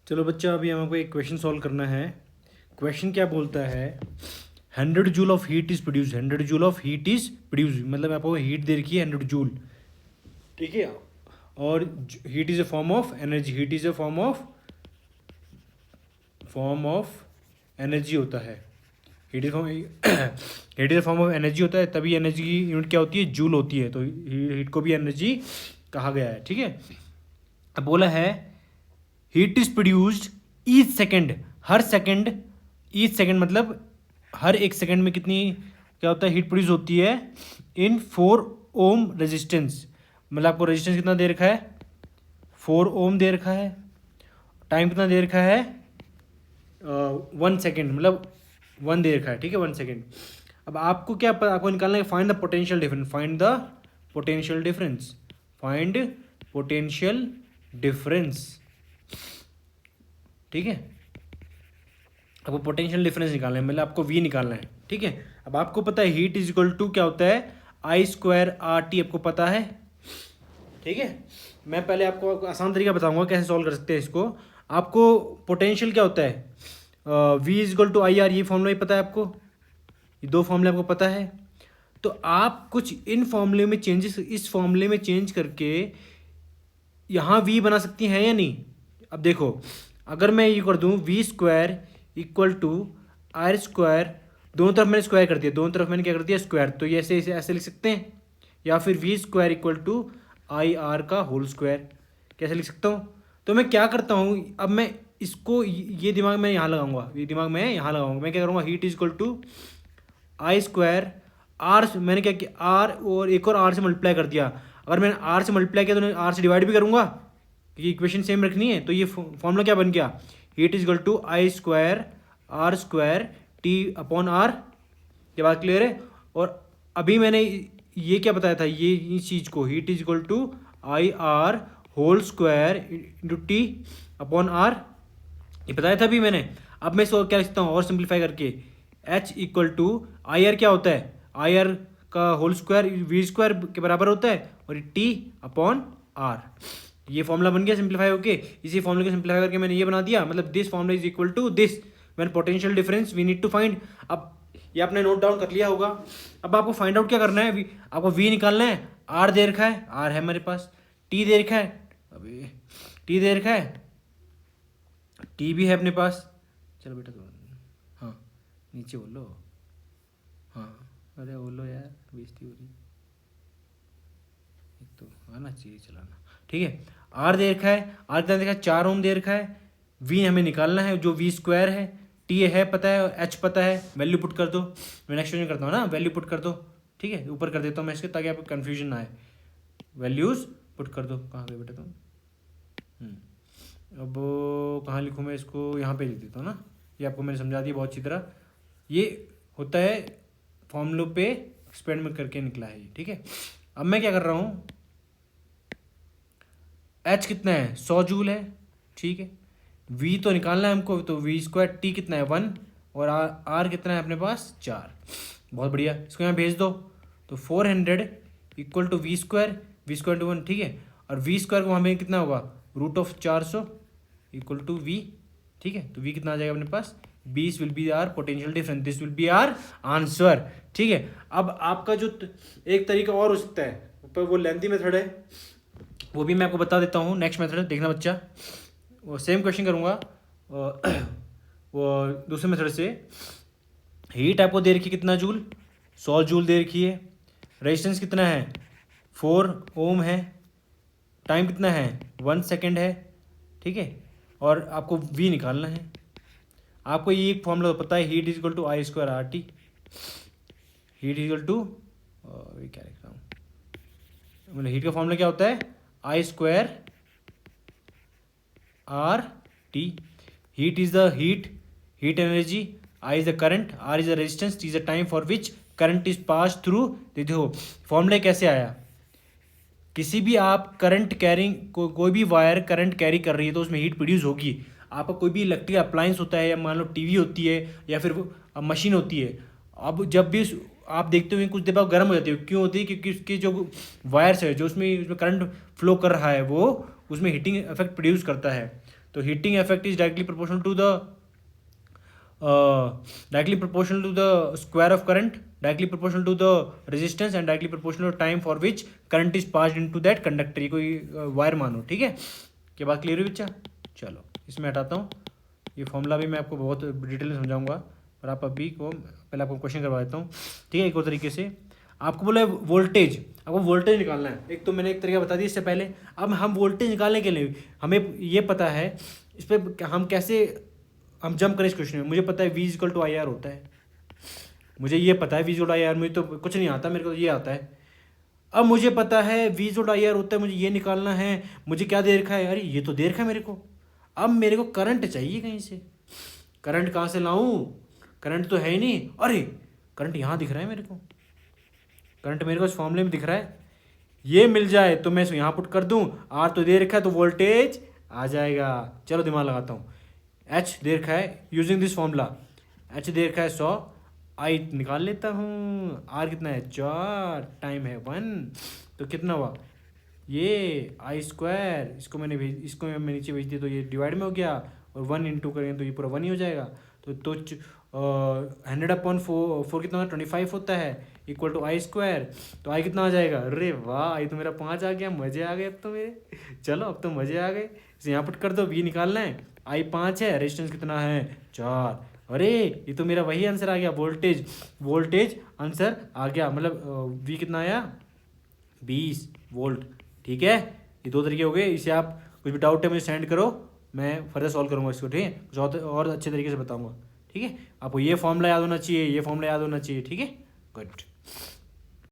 चलो बच्चा, अभी हमको एक क्वेश्चन सॉल्व करना है। क्वेश्चन क्या बोलता है, 100 joule of heat is produce, 100 joule of heat is produce, मतलब आपको हीट दे रखी है 100 जूल, ठीक है। और heat is a form of energy, heat is a form of energy होता है। Heat is heat is a form of energy होता है, तभी एनर्जी की यूनिट क्या होती है, जूल होती है। तो हीट को भी एनर्जी कहा गया है, ठीक है। अब बोला है heat is produced each second, her second, each second मतलब हर एक सेकेंड में कितनी क्या होता है, हीट प्रोड्यूस होती है इन 4 ओम रेजिस्टेंस। मतलब आपको रेजिस्टेंस कितना दे रखा है, 4 ओम दे रखा है। टाइम कितना दे रखा है, 1 सेकेंड, मतलब 1 दे रखा है, ठीक है, 1 सेकेंड। अब आपको क्या आपको निकालना है, find the potential difference, find the potential difference, find potential difference, ठीक है। आपको पोटेंशियल डिफरेंस निकालना है, मतलब आपको वी निकालना है, ठीक है। अब आपको पता है हीट इज इक्वल टू क्या होता है, I²RT, आपको पता है, ठीक है। मैं पहले आपको आसान तरीका बताऊंगा कैसे सॉल्व कर सकते हैं इसको। आपको पोटेंशियल क्या होता है, V is equal to IR, ये फॉर्मूला ही पता है आपको, ये 2 फॉर्मूले आपको पता है। तो आप कुछ इन फॉर्मूले में चेंजेस, इस फॉर्मूले में चेंज करके यहाँ V बना सकती हैं या नहीं। अब देखो, अगर मैं ये कर दूँ V² इक्वल टू R², दोनों तरफ मैंने स्क्वायर कर दिया, दोनों तरफ मैंने क्या कर दिया, स्क्वायर। तो ये ऐसे ऐसे लिख सकते हैं, या फिर V² इक्वल टू IR का होल स्क्वायर, कैसे लिख सकता हूँ। तो मैं क्या करता हूँ, अब मैं इसको, ये दिमाग मैं यहाँ लगाऊंगा, ये दिमाग मैं यहाँ लगाऊंगा। मैं क्या करूँगा, heat is equal to I², R मैंने क्या किया, R और एक और R से मल्टीप्लाई कर दिया। अगर मैंने R से मल्टीप्लाई किया तो मैं R से डिवाइड भी करूँगा, क्योंकि इक्वेशन सेम रखनी है। तो ये फॉर्मूला क्या बन गया, heat is equal to I² R² T/R। ये बात क्लियर है। और अभी मैंने ये क्या बताया था, ये इस चीज़ को, heat is equal to IR whole square into T/R, ये बताया था अभी मैंने। अब मैं इसको क्या लिखता हूँ और सिंप्लीफाई करके, H इक्वल टू IR क्या होता है, IR का होल स्क्वायर V² के बराबर होता है, और T/R। ये फॉर्मूला बन गया सिंप्लीफाई होके। इसी फॉर्मूले को सिंप्लीफाई करके मैंने ये बना दिया, मतलब this formula is equal to this when potential difference we need to find. अब ये आपने नोट डाउन कर लिया होगा। अब आपको फाइंड आउट क्या करना है, आपको V निकालना है। R दे रखा है, R है मेरे पास, T दे रखा है, अभी T दे रखा है, T भी है अपने पास। चलो बेटा तो हाँ नीचे बोलो, हाँ अरे बोलो यार, बेइज्जती हो रही, एक तो आना चाहिए चलाना, ठीक है। R दे रखा है, R कितना देखा, 4 ओम दे रखा है। V हमें निकालना है, जो V² है, T है पता है, H पता है, वैल्यू पुट कर दो। मैं नेक्स्ट क्वेश्चन करता हूँ ना, वैल्यू पुट कर दो, ठीक है। ऊपर कर देता हूँ मैं इसके, ताकि आपको कन्फ्यूजन ना आए। वैल्यूज पुट कर दो, कहाँ गए बेटा तुम, अब कहाँ लिखूँ मैं इसको, यहाँ पे लिख देता हूँ ना। ये आपको मैंने समझा दिया बहुत अच्छी तरह। ये होता है फॉर्मूलों पे एक्सपेरिमेंट करके निकला है ये, ठीक है। अब मैं क्या कर रहा हूँ, H कितना है, 100 जूल है, ठीक है। V तो निकालना है हमको, तो V², T कितना है 1, और R कितना है अपने पास 4। बहुत बढ़िया, इसको यहाँ भेज दो। तो 400 इक्वल टू V² टू 1, ठीक है। और V² को वहाँ पे कितना होगा, √400 इक्वल टू V, ठीक है। तो V कितना आ जाएगा अपने पास, 20 will be our potential difference, this will be our answer, ठीक है। अब आपका जो एक तरीका और हो सकता है, पर वो लेंथी मेथड है, वो भी मैं आपको बता देता हूँ। नेक्स्ट मेथड देखना बच्चा, वो सेम क्वेश्चन करूँगा वो दूसरे मेथड से। हीट आपको दे रखी है कितना जूल, 100 जूल दे रखी है। रेजिस्टेंस कितना है, 4 ओम है। टाइम कितना है, 1 सेकेंड है, ठीक है। और आपको V निकालना है। आपको ये एक फॉर्मूला तो पता है, heat is equal to I²RT, heat is equal to, ये क्या लिख रहा हूँ, मतलब हीट का फॉर्मूला क्या होता है, I²RT। Heat is the heat energy, I is the current, R is the resistance, T is the time for which current is pass through. देखो फॉर्मूला कैसे आया, किसी भी आप करंट कैरिंग कोई भी वायर करंट कैरी कर रही है तो उसमें हीट प्रोड्यूस होगी। आपका कोई भी इलेक्ट्रिक अप्लायंस होता है, या मान लो टीवी होती है, या फिर मशीन होती है, अब जब भी आप देखते हुए कुछ देर बाद गर्म हो जाती है, क्यों होती है, क्योंकि उसके जो वायर्स है, जो उसमें करंट फ्लो कर रहा है, वो उसमें हीटिंग इफेक्ट प्रोड्यूस करता है। तो heating effect is directly proportional to the square of current, directly proportional to the resistance and directly proportional time for which current is passed into that conductor. ये कोई वायर मानो, ठीक है। क्या बात क्लियर हुई बच्चा? चलो इसमें हटाता हूँ, ये फॉर्मूला भी मैं आपको बहुत डिटेल में समझाऊंगा, और आप अभी को पहले आपको क्वेश्चन करवा देता हूँ, ठीक है। एक और तरीके से आपको बोला वोल्टेज, आपको वोल्टेज निकालना है। एक तो मैंने एक तरीका बता दिया इससे पहले। अब हम वोल्टेज निकालने के लिए हमें ये पता है इस पर हम कैसे हम जंप करें इस क्वेश्चन में। मुझे पता है V equal to I R होता है, मुझे ये पता है V equal to I R, मुझे तो कुछ नहीं आता, मेरे को ये आता है। अब मुझे पता है V equal to I R होता है, मुझे ये निकालना है। मुझे क्या दे रखा है? अरे ये तो दे रखा है मेरे को। अब मेरे को करंट चाहिए कहीं से। करंट कहाँ से लाऊं? करंट तो है ही नहीं। अरे करंट यहाँ दिख रहा है मेरे को, करंट मेरे को इस फॉर्मूले में दिख रहा है। ये मिल जाए तो मैं इसको यहाँ पुट कर दूँ, आर तो दे रखा है तो वोल्टेज आ जाएगा। चलो दिमाग लगाता हूँ। एच दे रखा है, यूजिंग दिस फॉर्मूला एच दे रखा है 100, आई निकाल लेता हूँ। आर कितना है? 4, टाइम है 1, तो कितना हुआ ये आई स्क्वायर। इसको मैं नीचे भेज दिया तो ये डिवाइड में हो गया, और 1 इंटू करेंगे तो ये पूरा 1 ही हो जाएगा। तो 100/4 कितना होता है? 25 होता है, इक्वल टू आई स्क्वायर। तो आई कितना आ जाएगा? अरे वाह, आई तो मेरा 5 आ गया। मजे आ गए अब तो मेरे। चलो अब तो मजे आ गए। इसे यहाँ पुट कर दो, V निकालना है। आई 5 है, रेजिस्टेंस कितना है? 4। अरे ये तो मेरा वही आंसर आ गया, वोल्टेज आंसर आ गया। मतलब V कितना आया? 20 वोल्ट, ठीक है। ये 2 तरीके हो गए। इसे आप कुछ भी डाउट है मुझे सेंड करो, मैं फर्दर सॉल्व करूँगा इसको, ठीक है। कुछ और अच्छे तरीके से बताऊँगा, ठीक है। आपको ये फॉर्मूला याद होना चाहिए, ये फॉर्मूला याद होना चाहिए, ठीक है। गुड।